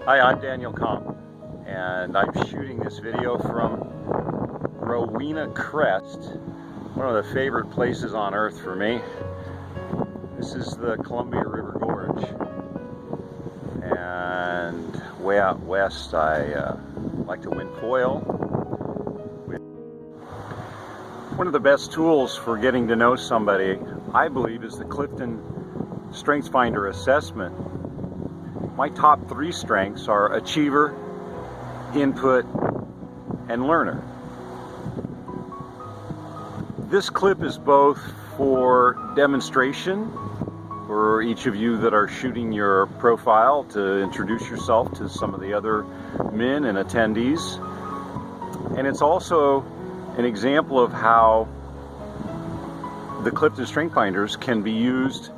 Hi, I'm Daniel Comp, and I'm shooting this video from Rowena Crest, one of the favorite places on earth for me. This is the Columbia River Gorge, and way out west I like to wind foil. One of the best tools for getting to know somebody, I believe, is the Clifton Strengths Finder assessment. My top 3 strengths are achiever, input, and learner. This clip is both for demonstration for each of you that are shooting your profile to introduce yourself to some of the other men and attendees. And it's also an example of how the Clifton Strength Finders can be used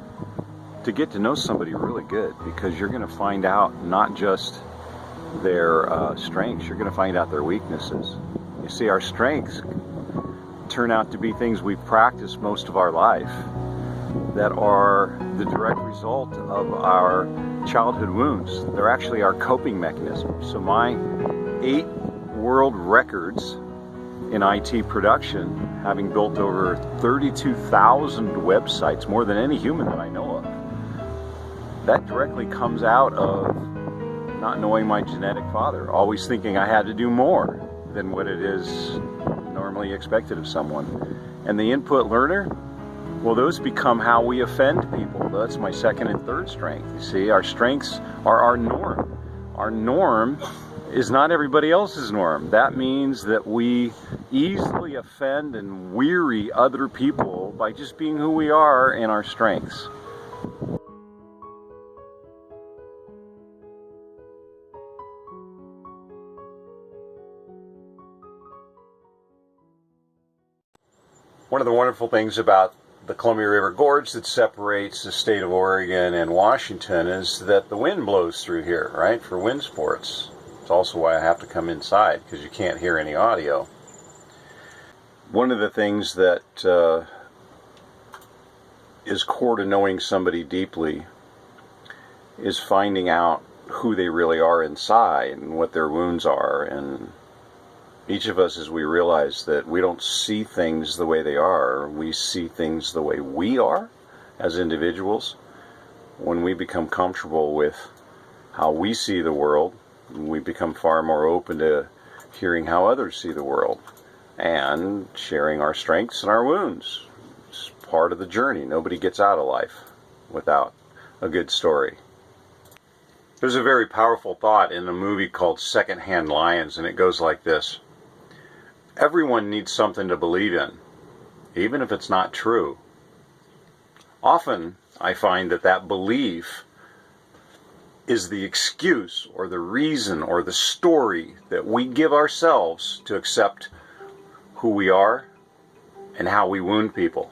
to get to know somebody really good, because you're going to find out not just their strengths, you're going to find out their weaknesses. You see, our strengths turn out to be things we've practiced most of our life that are the direct result of our childhood wounds. They're actually our coping mechanisms. So my 8 world records in IT production, having built over 32,000 websites, more than any human that I know of, that directly comes out of not knowing my genetic father, always thinking I had to do more than what it is normally expected of someone. And the input learner, well, those become how we offend people. That's my 2nd and 3rd strength. You see, our strengths are our norm. Our norm is not everybody else's norm. That means that we easily offend and weary other people by just being who we are in our strengths. One of the wonderful things about the Columbia River Gorge that separates the state of Oregon and Washington is that the wind blows through here, right, for wind sports. It's also why I have to come inside, because you can't hear any audio. One of the things that is core to knowing somebody deeply is finding out who they really are inside and what their wounds are. And each of us, as we realize that we don't see things the way they are, we see things the way we are as individuals. When we become comfortable with how we see the world, we become far more open to hearing how others see the world and sharing our strengths and our wounds. It's part of the journey. Nobody gets out of life without a good story. There's a very powerful thought in a movie called Secondhand Lions, and it goes like this. Everyone needs something to believe in, even if it's not true. Often, I find that belief is the excuse or the reason or the story that we give ourselves to accept who we are and how we wound people.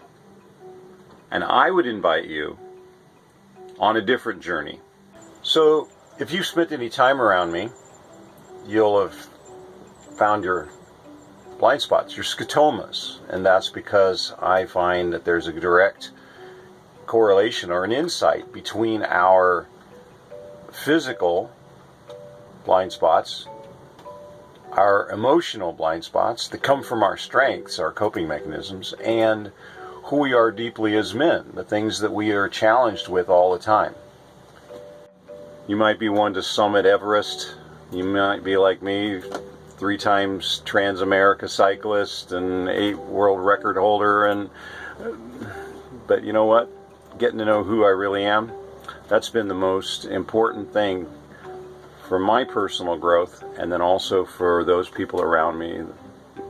And I would invite you on a different journey. So, if you've spent any time around me, you'll have found your blind spots, your scotomas, and that's because I find that there's a direct correlation or an insight between our physical blind spots, our emotional blind spots that come from our strengths, our coping mechanisms, and who we are deeply as men, the things that we are challenged with all the time. You might be one to summit Everest. You might be like me, 3 times Trans-America cyclist and 8 world record holder, but you know what? Getting to know who I really am, that's been the most important thing for my personal growth, and then also for those people around me,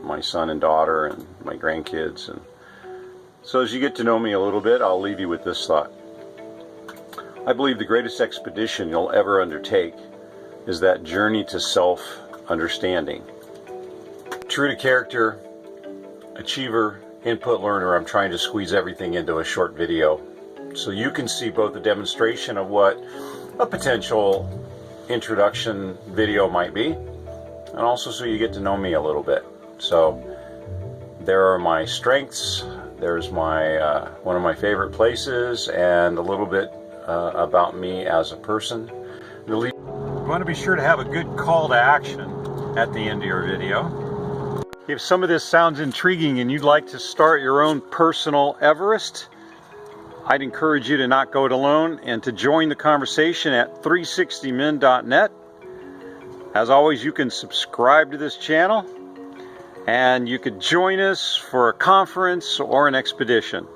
my son and daughter and my grandkids. And so as you get to know me a little bit, I'll leave you with this thought. I believe the greatest expedition you'll ever undertake is that journey to self-understanding. True to character, achiever, input learner, I'm trying to squeeze everything into a short video so you can see both a demonstration of what a potential introduction video might be, and also so you get to know me a little bit. So there are my strengths, there's my one of my favorite places, and a little bit about me as a person. You want to be sure to have a good call to action at the end of your video. If some of this sounds intriguing and you'd like to start your own personal Everest, I'd encourage you to not go it alone and to join the conversation at 360men.net. As always, you can subscribe to this channel and you could join us for a conference or an expedition.